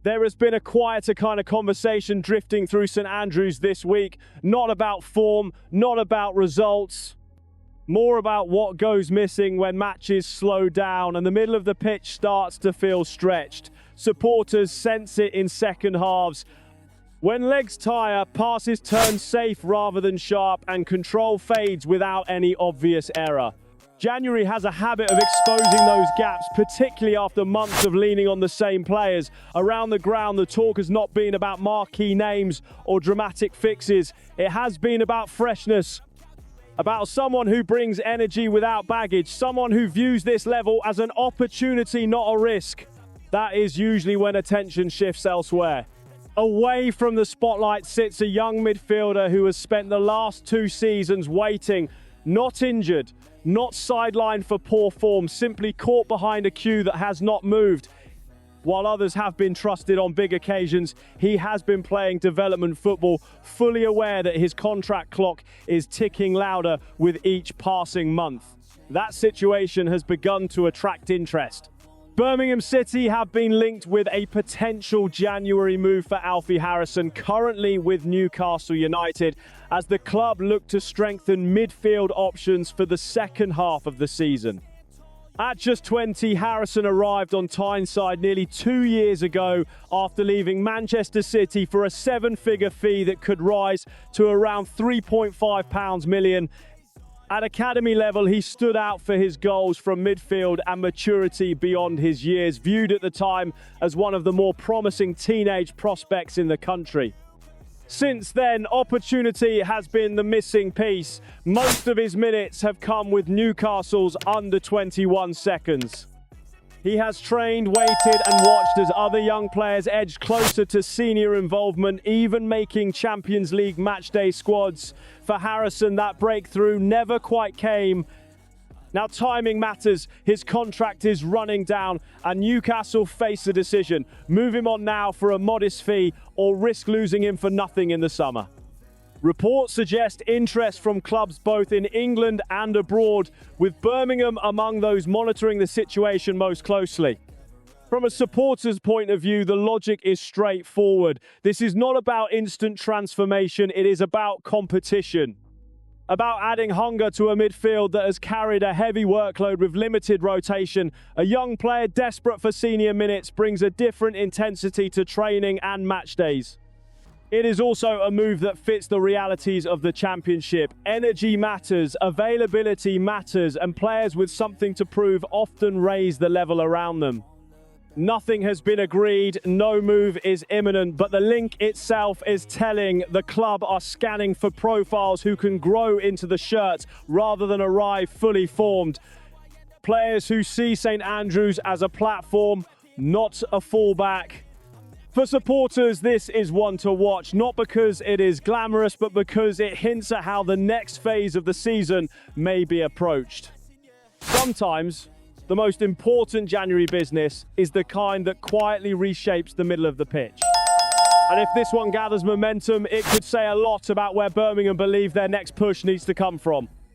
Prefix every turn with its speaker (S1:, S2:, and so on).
S1: There has been a quieter kind of conversation drifting through St Andrews this week, not about form, not about results, more about what goes missing when matches slow down and the middle of the pitch starts to feel stretched. Supporters sense it in second halves. When legs tire, passes turn safe rather than sharp, and control fades without any obvious error. January has a habit of exposing those gaps, particularly after months of leaning on the same players. Around the ground, the talk has not been about marquee names or dramatic fixes. It has been about freshness, about someone who brings energy without baggage, someone who views this level as an opportunity, not a risk. That is usually when attention shifts elsewhere. Away from the spotlight sits a young midfielder who has spent the last 2 seasons waiting, not injured, not sidelined for poor form, simply caught behind a queue that has not moved. While others have been trusted on big occasions, he has been playing development football, fully aware that his contract clock is ticking louder with each passing month. That situation has begun to attract interest. Birmingham City have been linked with a potential January move for Alfie Harrison, currently with Newcastle United, as the club look to strengthen midfield options for the second half of the season. At just 20, Harrison arrived on Tyneside nearly 2 years ago after leaving Manchester City for a 7-figure fee that could rise to around £3.5 million. At academy level, he stood out for his goals from midfield and maturity beyond his years, viewed at the time as one of the more promising teenage prospects in the country. Since then, opportunity has been the missing piece. Most of his minutes have come with Newcastle's under 21 seconds. He has trained, waited and watched as other young players edged closer to senior involvement, even making Champions League matchday squads. For Harrison, that breakthrough never quite came. Now timing matters, his contract is running down and Newcastle face a decision. Move him on now for a modest fee or risk losing him for nothing in the summer. Reports suggest interest from clubs both in England and abroad, with Birmingham among those monitoring the situation most closely. From a supporter's point of view, the logic is straightforward. This is not about instant transformation, it is about competition. About adding hunger to a midfield that has carried a heavy workload with limited rotation. A young player desperate for senior minutes brings a different intensity to training and match days. It is also a move that fits the realities of the Championship. Energy matters, availability matters, and players with something to prove often raise the level around them. Nothing has been agreed, no move is imminent, but the link itself is telling. The club are scanning for profiles who can grow into the shirt rather than arrive fully formed. Players who see St Andrews as a platform, not a fallback. For supporters, this is one to watch, not because it is glamorous, but because it hints at how the next phase of the season may be approached. Sometimes, the most important January business is the kind that quietly reshapes the middle of the pitch. And if this one gathers momentum, it could say a lot about where Birmingham believe their next push needs to come from.